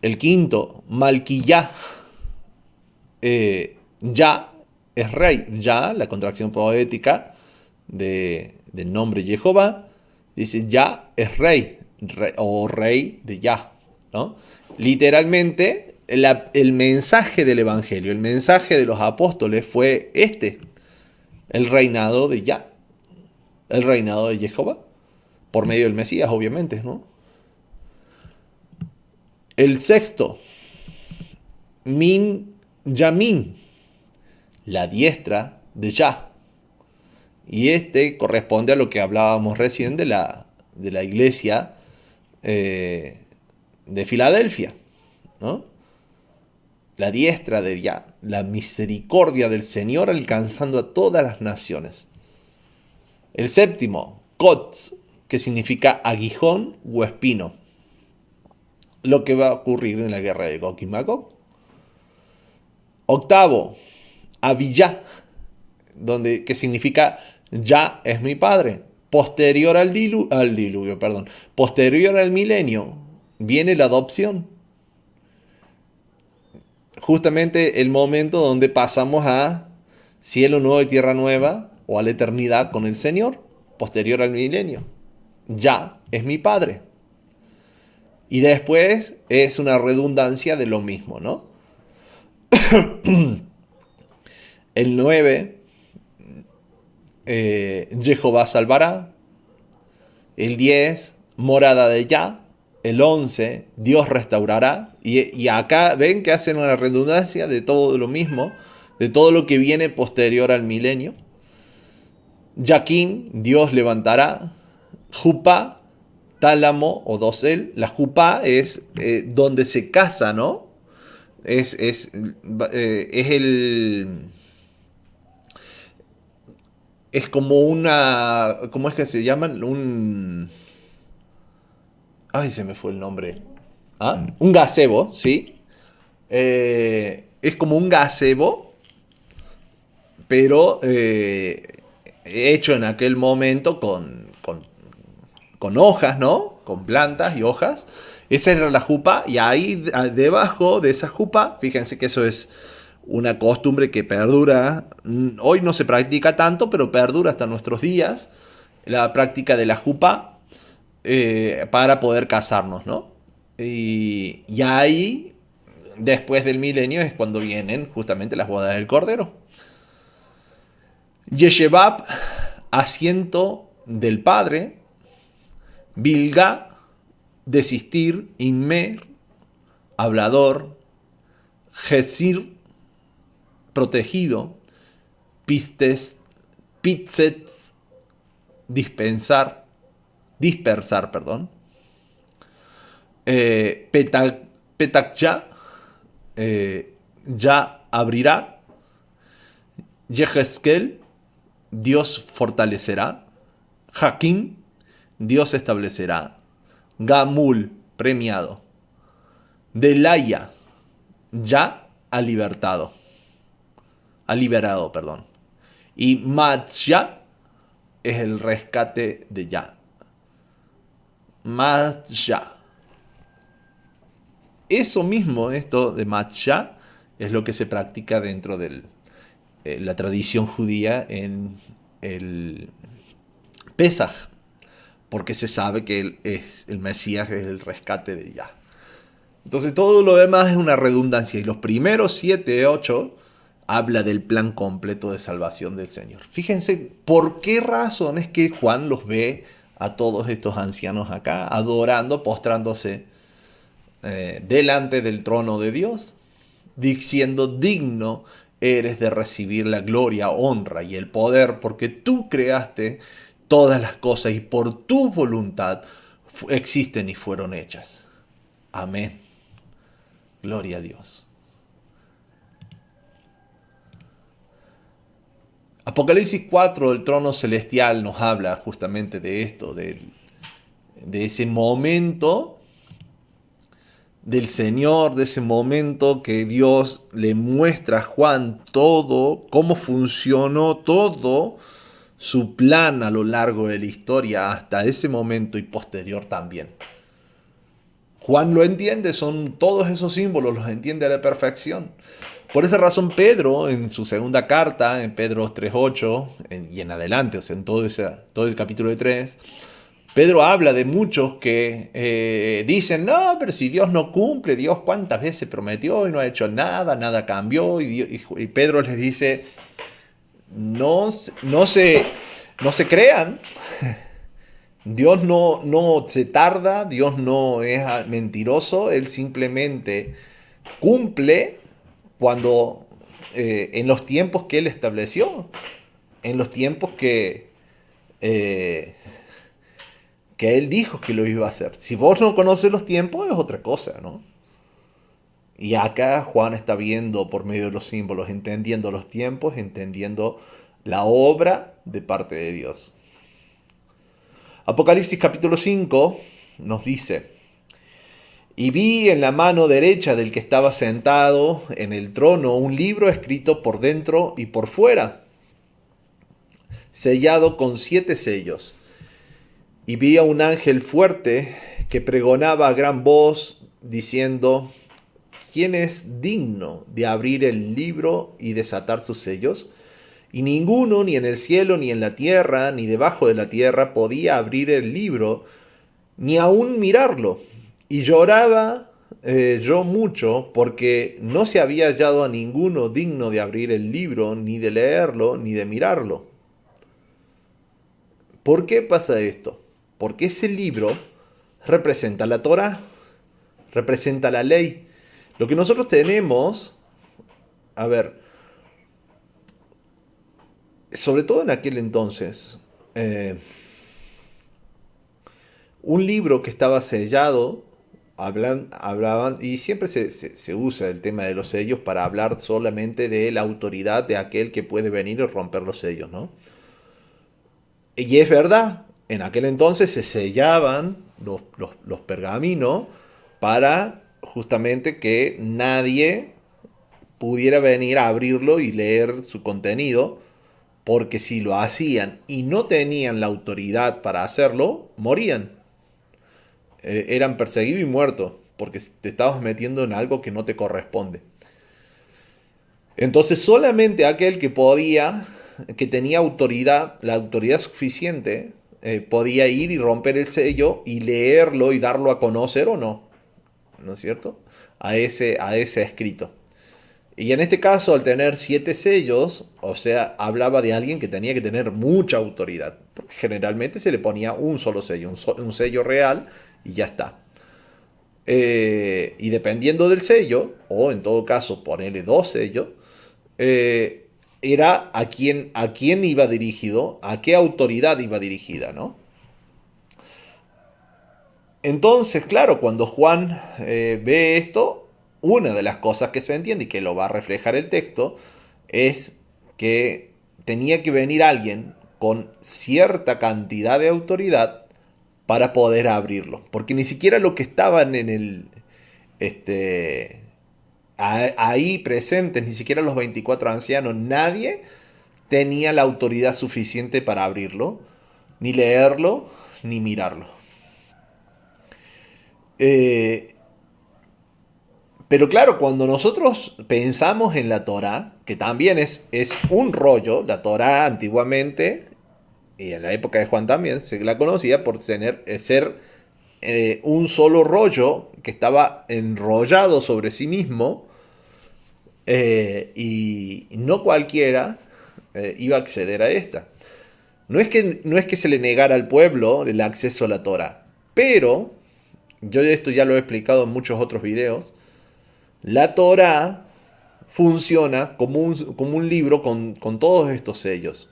Speaker 1: El quinto, Malquillá, Ya es rey. Ya, la contracción poética del nombre Jehová, dice Ya es rey, o rey de Ya, ¿no? Literalmente, el mensaje del Evangelio, el mensaje de los apóstoles fue el reinado de Ya, el reinado de Jehová, por medio del Mesías, obviamente, ¿no? El sexto, Min Yamin, la diestra de Yah. Y corresponde a lo que hablábamos recién de la iglesia de Filadelfia, ¿no? La diestra de Yah, la misericordia del Señor alcanzando a todas las naciones. El séptimo, Kotz, que significa aguijón o espino. Lo que va a ocurrir en la guerra de Gog y Magog. Octavo, Abiyá, que significa Ya es mi padre. Posterior al diluvio, posterior al milenio, viene la adopción. Justamente el momento donde pasamos a cielo nuevo y tierra nueva, o a la eternidad con el Señor, posterior al milenio. Ya es mi padre. Y después es una redundancia de lo mismo, ¿no? El 9, Jehová salvará. El 10, morada de Yah. El 11, Dios restaurará. Y acá ven que hacen una redundancia de todo lo mismo, de todo lo que viene posterior al milenio. Yaquín, Dios levantará. Jupá, tálamo o dosel. La jupá es donde se casa, ¿no? Es el... Es como una... ¿Cómo es que se llaman? Ay, se me fue el nombre. ¿Ah? Un gazebo, ¿sí? Es como un gazebo, pero hecho en aquel momento con hojas, ¿no? Con plantas y hojas. Esa era la jupa, y ahí debajo de esa jupa, fíjense que eso es una costumbre que perdura. Hoy no se practica tanto, pero perdura hasta nuestros días. La práctica de la jupa para poder casarnos, ¿no? Y ahí, después del milenio, es cuando vienen justamente las bodas del Cordero. Yeshebab, asiento del Padre. Bilga, desistir. Inmer, hablador. Gesir, protegido. Pistes, pitzets, dispersar, perdón. Petakya, ya abrirá. Yehezkel, Dios fortalecerá. Hakim, Dios establecerá. Gamul, premiado. Delaya, ya ha liberado. Perdón. Y Matsya es el rescate de Ya. Matsya. Eso mismo, esto de Matsya, es lo que se practica dentro de la tradición judía en el Pesaj, porque se sabe que el Mesías es el rescate de Ya. Entonces todo lo demás es una redundancia, y los primeros 7, 8 habla del plan completo de salvación del Señor. Fíjense por qué razón es que Juan los ve a todos estos ancianos acá adorando, postrándose delante del trono de Dios, diciendo: digno eres de recibir la gloria, honra y el poder, porque tú creaste todas las cosas y por tu voluntad existen y fueron hechas. Amén. Gloria a Dios. Apocalipsis 4, el trono celestial, nos habla justamente de esto, de ese momento del Señor, de ese momento que Dios le muestra a Juan todo, cómo funcionó todo su plan a lo largo de la historia hasta ese momento y posterior también. Juan lo entiende, son todos esos símbolos, los entiende a la perfección. Por esa razón Pedro, en su segunda carta, en Pedro 3.8 y en adelante, o sea, en todo el capítulo de 3, Pedro habla de muchos que dicen, no, pero si Dios no cumple, Dios cuántas veces prometió y no ha hecho nada, nada cambió. Y Pedro les dice, no, no se crean, Dios no se tarda, Dios no es mentiroso, Él simplemente cumple cuando en los tiempos que Él estableció, en los tiempos eh, que Él dijo que lo iba a hacer. Si vos no conoces los tiempos es otra cosa, ¿no? Y acá Juan está viendo por medio de los símbolos, entendiendo los tiempos, entendiendo la obra de parte de Dios. Apocalipsis capítulo 5 nos dice, y vi en la mano derecha del que estaba sentado en el trono un libro escrito por dentro y por fuera, sellado con 7 sellos. Y vi a un ángel fuerte que pregonaba a gran voz diciendo, ¿quién es digno de abrir el libro y desatar sus sellos? Y ninguno, ni en el cielo, ni en la tierra, ni debajo de la tierra, podía abrir el libro, ni aún mirarlo. Y lloraba yo mucho, porque no se había hallado a ninguno digno de abrir el libro, ni de leerlo, ni de mirarlo. ¿Por qué pasa esto? Porque ese libro representa la Torá, representa la ley. Lo que nosotros tenemos, a ver, sobre todo en aquel entonces, un libro que estaba sellado, hablaban, y siempre se usa el tema de los sellos para hablar solamente de la autoridad de aquel que puede venir y romper los sellos, ¿no? Y es verdad, en aquel entonces se sellaban los pergaminos para justamente que nadie pudiera venir a abrirlo y leer su contenido, porque si lo hacían y no tenían la autoridad para hacerlo, morían. Eran perseguidos y muertos, porque te estabas metiendo en algo que no te corresponde. Entonces solamente aquel que podía, que tenía autoridad, la autoridad suficiente, podía ir y romper el sello y leerlo y darlo a conocer o no, ¿no es cierto? A ese escrito. Y en este caso, al tener 7 sellos, o sea, hablaba de alguien que tenía que tener mucha autoridad. Porque generalmente se le ponía un solo sello, un sello real y ya está. Y dependiendo del sello, o en todo caso ponerle 2 sellos, era a quién iba dirigido, a qué autoridad iba dirigida, ¿no? Entonces, claro, cuando Juan ve esto, una de las cosas que se entiende y que lo va a reflejar el texto es que tenía que venir alguien con cierta cantidad de autoridad para poder abrirlo. Porque ni siquiera lo que estaban en el, este, ahí presentes, ni siquiera los 24 ancianos, nadie tenía la autoridad suficiente para abrirlo, ni leerlo, ni mirarlo. Eh, pero claro, cuando nosotros pensamos en la Torá, que también es un rollo, la Torá antiguamente, y en la época de Juan también, se la conocía por ser un solo rollo que estaba enrollado sobre sí mismo, y no cualquiera iba a acceder a esta. No es que se le negara al pueblo el acceso a la Torá, pero, yo esto ya lo he explicado en muchos otros videos, la Torá funciona como un libro con todos estos sellos.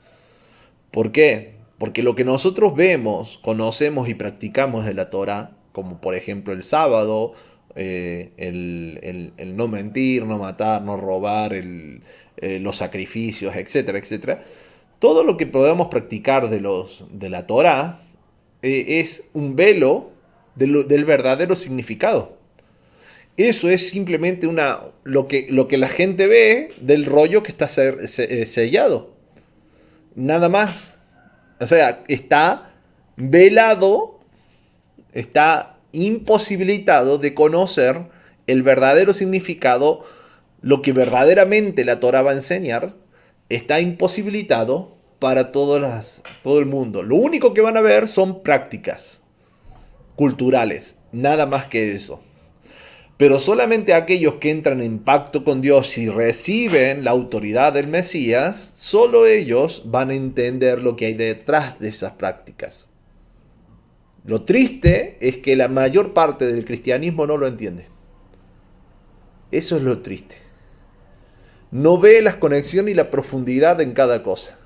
Speaker 1: ¿Por qué? Porque lo que nosotros vemos, conocemos y practicamos de la Torá, como por ejemplo el sábado, el no mentir, no matar, no robar, los sacrificios, etcétera, etcétera, todo lo que podamos practicar de la Torá es un velo del verdadero significado. Eso es simplemente lo que la gente ve del rollo que está sellado. Nada más. O sea, está velado, está imposibilitado de conocer el verdadero significado, lo que verdaderamente la Torah va a enseñar, está imposibilitado para todo el mundo. Lo único que van a ver son prácticas culturales, nada más que eso. Pero solamente aquellos que entran en pacto con Dios y reciben la autoridad del Mesías, solo ellos van a entender lo que hay detrás de esas prácticas. Lo triste es que la mayor parte del cristianismo no lo entiende. Eso es lo triste. No ve la conexión y la profundidad en cada cosa.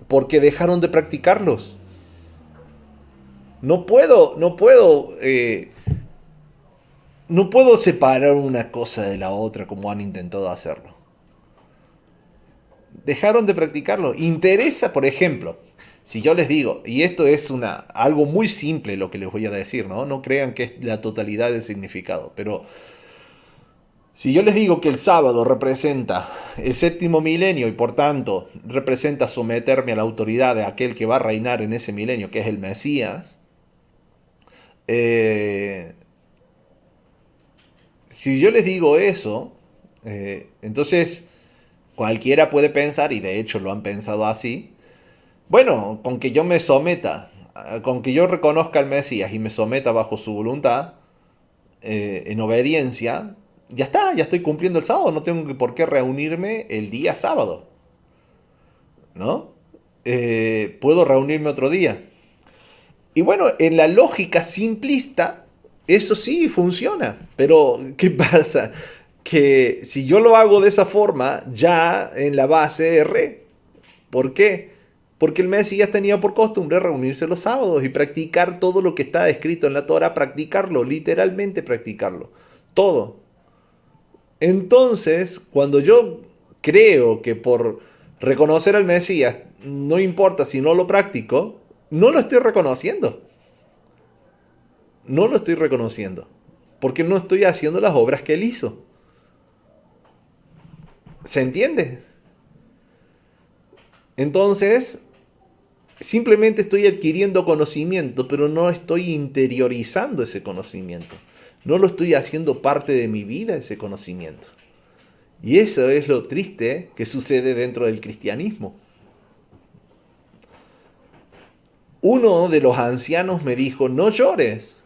Speaker 1: Porque dejaron de practicarlos. No puedo separar una cosa de la otra como han intentado hacerlo. Dejaron de practicarlo. Interesa, por ejemplo, si yo les digo, y esto es algo muy simple lo que les voy a decir, ¿no? No crean que es la totalidad del significado, pero si yo les digo que el sábado representa el séptimo milenio y por tanto representa someterme a la autoridad de aquel que va a reinar en ese milenio, que es el Mesías, eh, si yo les digo eso, entonces cualquiera puede pensar, y de hecho lo han pensado así, bueno, con que yo me someta, con que yo reconozca al Mesías y me someta bajo su voluntad, en obediencia, ya está, ya estoy cumpliendo el sábado, no tengo por qué reunirme el día sábado, ¿no? Puedo reunirme otro día. Y bueno, en la lógica simplista, eso sí funciona, pero ¿qué pasa? Que si yo lo hago de esa forma, ya en la base erré. ¿Por qué? Porque el Mesías tenía por costumbre reunirse los sábados y practicar todo lo que está escrito en la Torah, practicarlo, literalmente practicarlo, todo. Entonces, cuando yo creo que por reconocer al Mesías, no importa si no lo practico, no lo estoy reconociendo. No lo estoy reconociendo. Porque no estoy haciendo las obras que él hizo. ¿Se entiende? Entonces, simplemente estoy adquiriendo conocimiento, pero no estoy interiorizando ese conocimiento. No lo estoy haciendo parte de mi vida ese conocimiento. Y eso es lo triste que sucede dentro del cristianismo. Uno de los ancianos me dijo, no llores.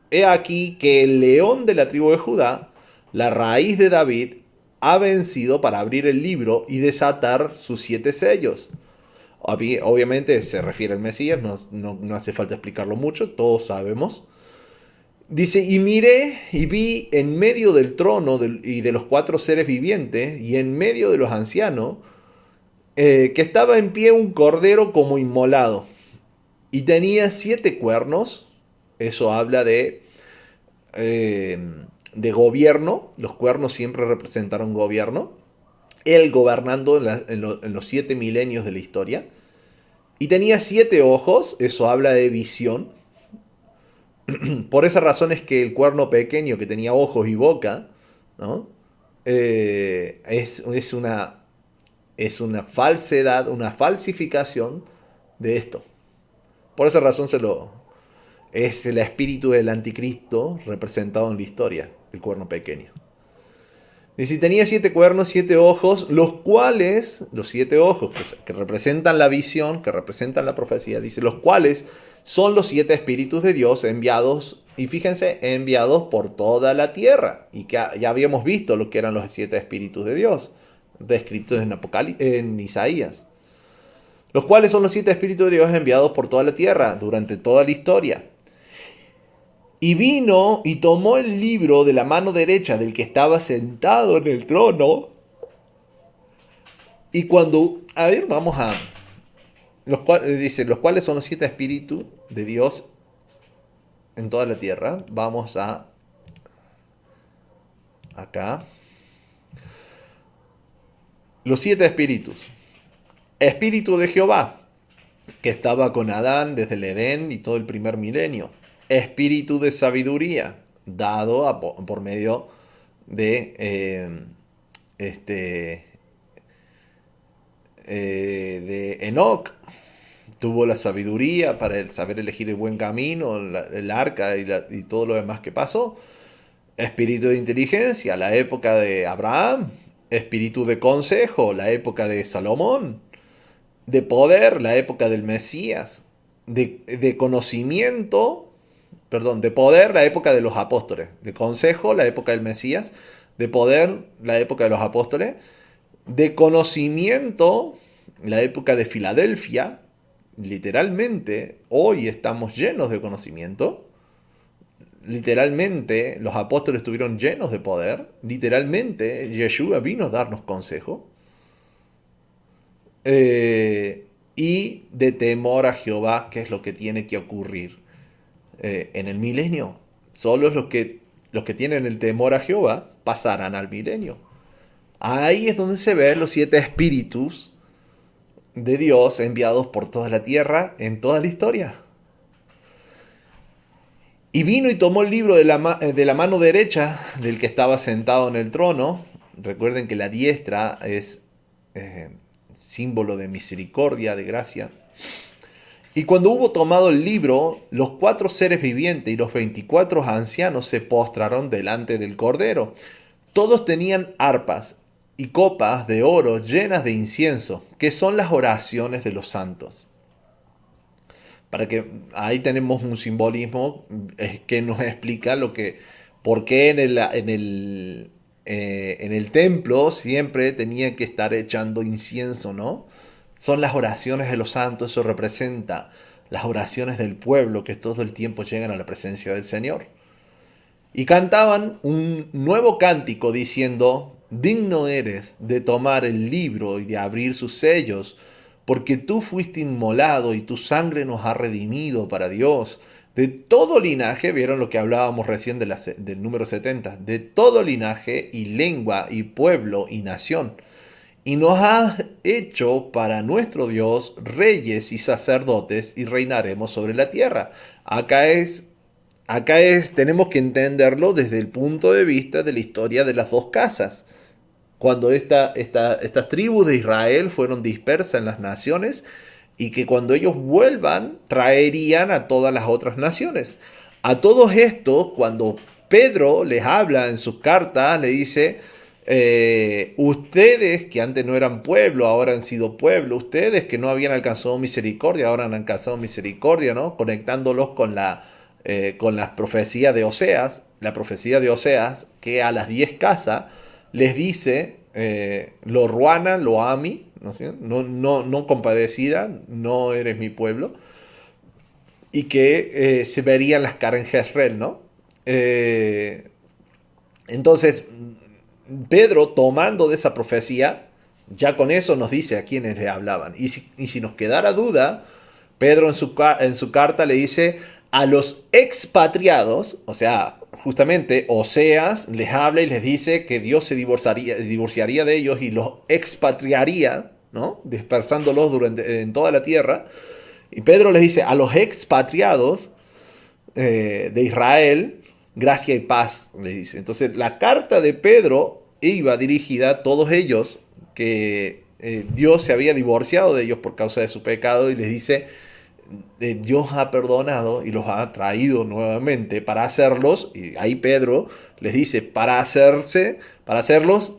Speaker 1: He aquí que el león de la tribu de Judá, la raíz de David, ha vencido para abrir el libro y desatar sus 7 sellos. Obviamente se refiere al Mesías, no hace falta explicarlo mucho, todos sabemos. Dice, y miré y vi en medio del trono y de los 4 seres vivientes y en medio de los ancianos, que estaba en pie un cordero como inmolado y tenía 7 cuernos. Eso habla de gobierno. Los cuernos siempre representaron gobierno. Él gobernando en los 7 milenios de la historia. Y tenía 7 ojos. Eso habla de visión. Por esa razón es que el cuerno pequeño que tenía ojos y boca, ¿no? Es una falsedad, una falsificación de esto. Por esa razón es el espíritu del anticristo representado en la historia, el cuerno pequeño. Y si tenía 7 cuernos, 7 ojos, los 7 ojos que representan la visión, que representan la profecía, dice, los cuales son los 7 espíritus de Dios enviados, y fíjense, enviados por toda la tierra. Y que ya habíamos visto lo que eran los 7 espíritus de Dios, descritos en Isaías. Los cuales son los 7 espíritus de Dios enviados por toda la tierra durante toda la historia. Y vino y tomó el libro de la mano derecha del que estaba sentado en el trono. Y cuando, a ver, vamos a, dice, los cuales son los 7 espíritus de Dios en toda la tierra. Vamos a, acá. Los 7 espíritus. Espíritu de Jehová, que estaba con Adán desde el Edén y todo el primer milenio. Espíritu de sabiduría, dado por medio de de Enoc. Tuvo la sabiduría para saber elegir el buen camino, el arca y todo lo demás que pasó. Espíritu de inteligencia, la época de Abraham. Espíritu de consejo, la época de Salomón. De poder, la época del Mesías. De conocimiento, perdón, de poder, la época de los apóstoles. De consejo, la época del Mesías. De poder, la época de los apóstoles. De conocimiento, la época de Filadelfia. Literalmente, hoy estamos llenos de conocimiento. Literalmente, los apóstoles estuvieron llenos de poder. Literalmente, Yeshua vino a darnos consejo. Y de temor a Jehová, que es lo que tiene que ocurrir en el milenio. Solo los que tienen el temor a Jehová pasarán al milenio. Ahí es donde se ven los 7 espíritus de Dios enviados por toda la tierra en toda la historia. Y vino y tomó el libro de la mano derecha del que estaba sentado en el trono. Recuerden que la diestra es símbolo de misericordia, de gracia. Y cuando hubo tomado el libro, los 4 seres vivientes y los 24 ancianos se postraron delante del Cordero. Todos tenían arpas y copas de oro llenas de incienso, que son las oraciones de los santos. Para que ahí tenemos un simbolismo que nos explica por qué en el templo siempre tenían que estar echando incienso, ¿no? Son las oraciones de los santos, eso representa las oraciones del pueblo que todo el tiempo llegan a la presencia del Señor. Y cantaban un nuevo cántico diciendo: digno eres de tomar el libro y de abrir sus sellos, porque tú fuiste inmolado y tu sangre nos ha redimido para Dios. De todo linaje, vieron lo que hablábamos recién del número 70, de todo linaje y lengua y pueblo y nación. Y nos has hecho para nuestro Dios reyes y sacerdotes y reinaremos sobre la tierra. Tenemos que entenderlo desde el punto de vista de la historia de las 2 casas. Cuando estas tribus de Israel fueron dispersas en las naciones y que cuando ellos vuelvan traerían a todas las otras naciones. A todos estos, cuando Pedro les habla en sus cartas, le dice: ustedes que antes no eran pueblo, ahora han sido pueblo. Ustedes que no habían alcanzado misericordia, ahora han alcanzado misericordia, ¿no? Conectándolos con la profecía de Oseas. La profecía de Oseas, que a las 10 casas les dice: lo ruana, lo ami, ¿no? ¿Sí? No compadecida, no eres mi pueblo. Y que se verían las caras en Jezreel, ¿no? Entonces, Pedro, tomando de esa profecía, ya con eso nos dice a quiénes le hablaban. Y si nos quedara duda, Pedro en su carta le dice a los expatriados, o sea, justamente Oseas les habla y les dice que Dios se divorciaría de ellos y los expatriaría, ¿no? Dispersándolos en toda la tierra. Y Pedro les dice a los expatriados de Israel, gracia y paz, les dice. Entonces la carta de Pedro iba dirigida a todos ellos que Dios se había divorciado de ellos por causa de su pecado, y les dice: Dios ha perdonado y los ha traído nuevamente para hacerlos, y ahí Pedro les dice, para hacerlos,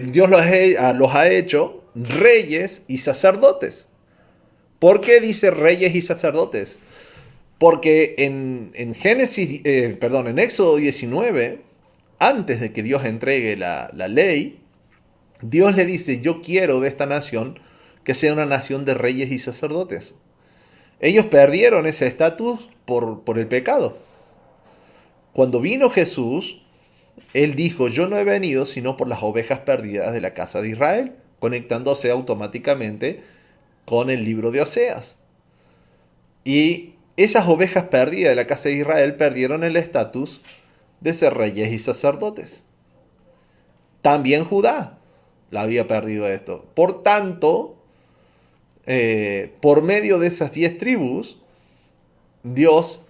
Speaker 1: Dios los ha hecho reyes y sacerdotes. ¿Por qué dice reyes y sacerdotes? Porque en Éxodo 19, antes de que Dios entregue la ley, Dios le dice: yo quiero de esta nación que sea una nación de reyes y sacerdotes. Ellos perdieron ese estatus por el pecado. Cuando vino Jesús, Él dijo: yo no he venido sino por las ovejas perdidas de la casa de Israel, conectándose automáticamente con el libro de Oseas. Y esas ovejas perdidas de la casa de Israel perdieron el estatus de ser reyes y sacerdotes. También Judá la había perdido esto. Por tanto, por medio de esas 10 tribus, Dios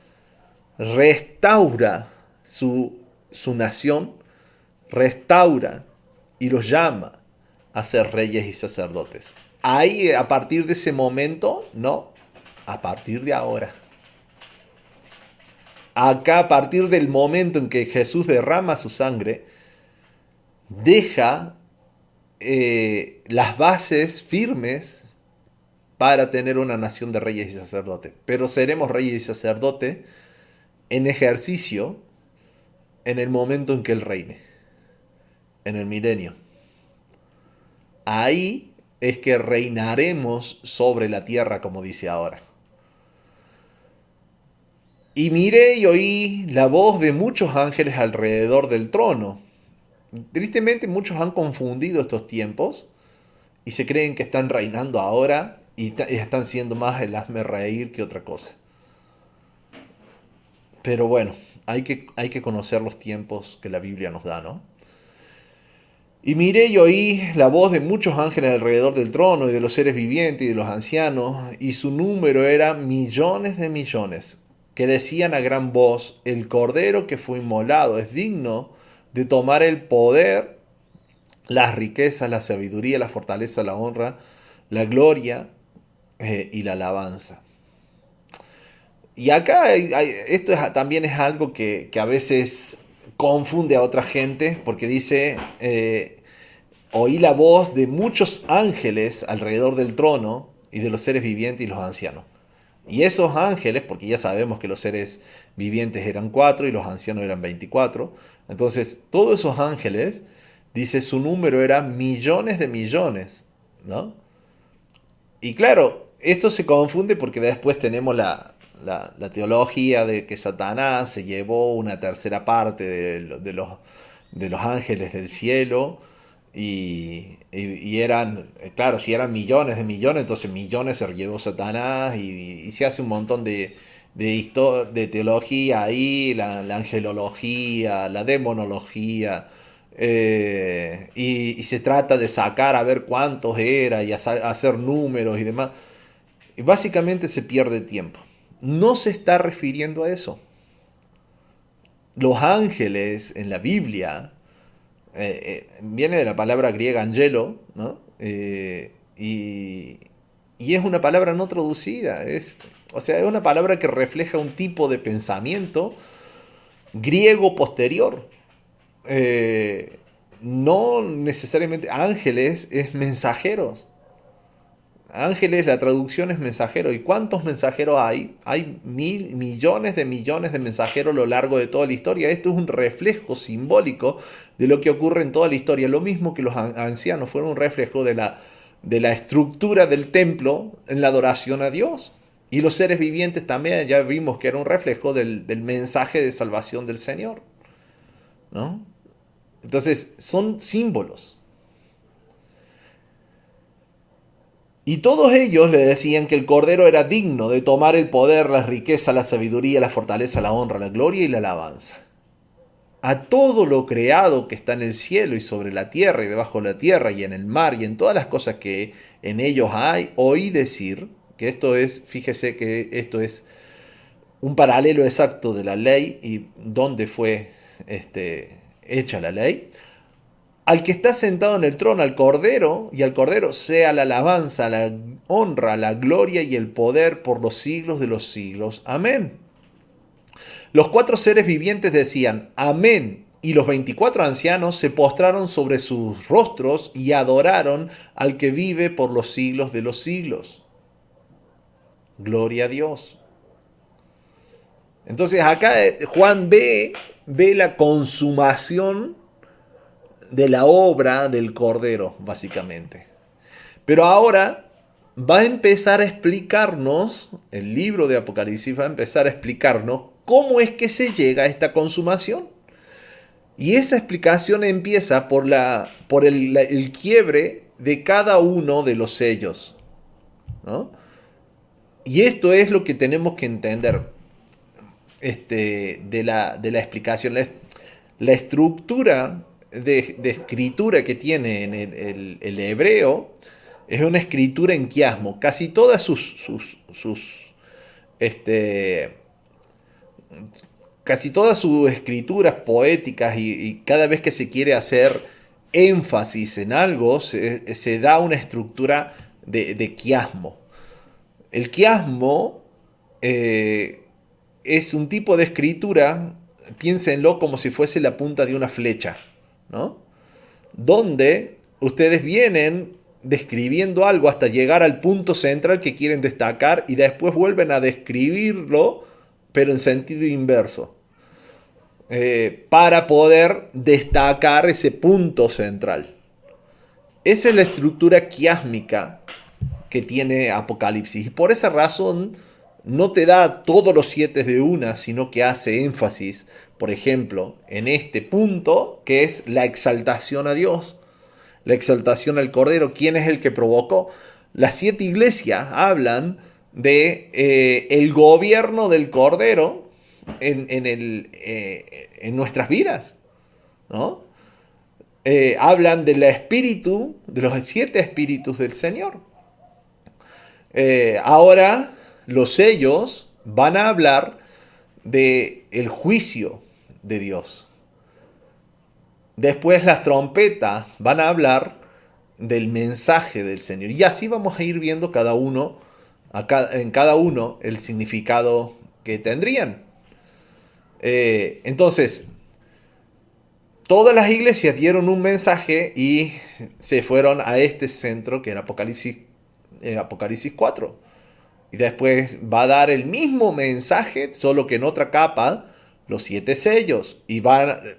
Speaker 1: restaura su nación, restaura y los llama a ser reyes y sacerdotes. Ahí, a partir de ese momento, no, a partir de ahora. Acá, a partir del momento en que Jesús derrama su sangre, deja las bases firmes para tener una nación de reyes y sacerdotes. Pero seremos reyes y sacerdotes en ejercicio en el momento en que Él reine, en el milenio. Ahí es que reinaremos sobre la tierra, como dice ahora. Y miré y oí la voz de muchos ángeles alrededor del trono. Tristemente muchos han confundido estos tiempos y se creen que están reinando ahora y están siendo más el hazme reír que otra cosa. Pero bueno, hay que conocer los tiempos que la Biblia nos da, ¿no? Y miré y oí la voz de muchos ángeles alrededor del trono y de los seres vivientes y de los ancianos, y su número era millones de millones, que decían a gran voz: el cordero que fue inmolado es digno de tomar el poder, las riquezas, la sabiduría, la fortaleza, la honra, la gloria y la alabanza. Y acá también es algo que a veces confunde a otra gente, porque dice, oí la voz de muchos ángeles alrededor del trono y de los seres vivientes y los ancianos. Y esos ángeles, porque ya sabemos que los seres vivientes eran 4 y los ancianos eran 24, entonces todos esos ángeles, dice, su número era millones de millones, ¿no? Y claro, esto se confunde porque después tenemos la teología de que Satanás se llevó una tercera parte de los ángeles del cielo y eran, claro, si eran millones de millones, entonces millones se llevó Satanás y se hace un montón de teología ahí, la angelología, la demonología. Y se trata de sacar a ver cuántos era y hacer números y demás. Y básicamente se pierde tiempo. No se está refiriendo a eso. Los ángeles en la Biblia viene de la palabra griega angelo, ¿no? Y es una palabra no traducida. O sea, es una palabra que refleja un tipo de pensamiento griego posterior. No necesariamente ángeles es mensajeros. Ángeles, la traducción es mensajero. ¿Y cuántos mensajeros hay? Hay millones de mensajeros a lo largo de toda la historia. Esto es un reflejo simbólico de lo que ocurre en toda la historia. Lo mismo que los ancianos fueron un reflejo de la estructura del templo en la adoración a Dios. Y los seres vivientes también, ya vimos que era un reflejo del mensaje de salvación del Señor, ¿no? Entonces, son símbolos. Y todos ellos le decían que el Cordero era digno de tomar el poder, la riqueza, la sabiduría, la fortaleza, la honra, la gloria y la alabanza. A todo lo creado que está en el cielo y sobre la tierra y debajo de la tierra y en el mar y en todas las cosas que en ellos hay, oí decir, que esto es, fíjese que esto es un paralelo exacto de la ley y dónde fue hecha la ley. Al que está sentado en el trono, al Cordero, y al Cordero sea la alabanza, la honra, la gloria y el poder por los siglos de los siglos. Amén. Los 4 seres vivientes decían, amén. Y los 24 ancianos se postraron sobre sus rostros y adoraron al que vive por los siglos de los siglos. Gloria a Dios. Entonces acá Juan ve la consumación de la obra del Cordero, básicamente. Pero ahora va a empezar a explicarnos, el libro de Apocalipsis va a empezar a explicarnos cómo es que se llega a esta consumación. Y esa explicación empieza por el quiebre de cada uno de los sellos, ¿no? Y esto es lo que tenemos que entender de la explicación. La estructura de escritura que tiene en el hebreo es una escritura en quiasmo. Casi todas casi todas sus escrituras poéticas y cada vez que se quiere hacer énfasis en algo se da una estructura de quiasmo. El quiasmo es un tipo de escritura, piénsenlo como si fuese la punta de una flecha, ¿no? Donde ustedes vienen describiendo algo hasta llegar al punto central que quieren destacar y después vuelven a describirlo, pero en sentido inverso, para poder destacar ese punto central. Esa es la estructura quiásmica que tiene Apocalipsis. Y por esa razón no te da todos los 7 de una, sino que hace énfasis, por ejemplo, en este punto, que es la exaltación a Dios, la exaltación al Cordero. ¿Quién es el que provocó? Las 7 iglesias hablan de el gobierno del Cordero en nuestras vidas, ¿no? Hablan del espíritu, de los 7 espíritus del Señor. Ahora los sellos van a hablar de el juicio de Dios. Después las trompetas van a hablar del mensaje del Señor. Y así vamos a ir viendo cada uno, en cada uno el significado que tendrían. Entonces, todas las iglesias dieron un mensaje y se fueron a este centro que era Apocalipsis 4. Y después va a dar el mismo mensaje, solo que en otra capa, los 7 sellos. Y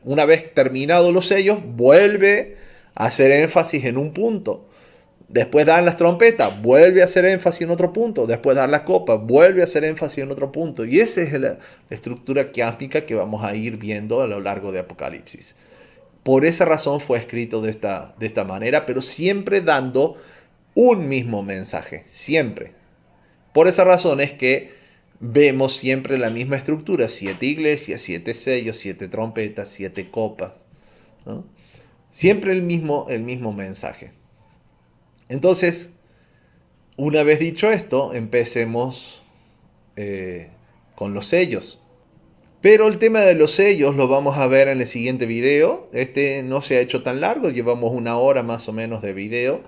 Speaker 1: una vez terminados los sellos, vuelve a hacer énfasis en un punto. Después dan las trompetas, vuelve a hacer énfasis en otro punto. Después dan las copas, vuelve a hacer énfasis en otro punto. Y esa es la estructura quiásmica que vamos a ir viendo a lo largo de Apocalipsis. Por esa razón fue escrito de esta manera, pero siempre dando un mismo mensaje, siempre. Por esa razón es que vemos siempre la misma estructura, 7 iglesias, 7 sellos, 7 trompetas, 7 copas, ¿no? Siempre el mismo mensaje. Entonces, una vez dicho esto, empecemos con los sellos. Pero el tema de los sellos lo vamos a ver en el siguiente video. Este no se ha hecho tan largo, llevamos 1 hora más o menos de video.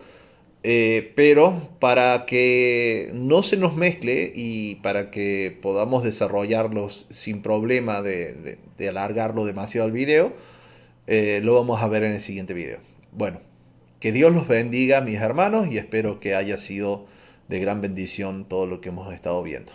Speaker 1: Pero para que no se nos mezcle y para que podamos desarrollarlos sin problema de alargarlo demasiado el video, lo vamos a ver en el siguiente video. Bueno, que Dios los bendiga, mis hermanos, y espero que haya sido de gran bendición todo lo que hemos estado viendo.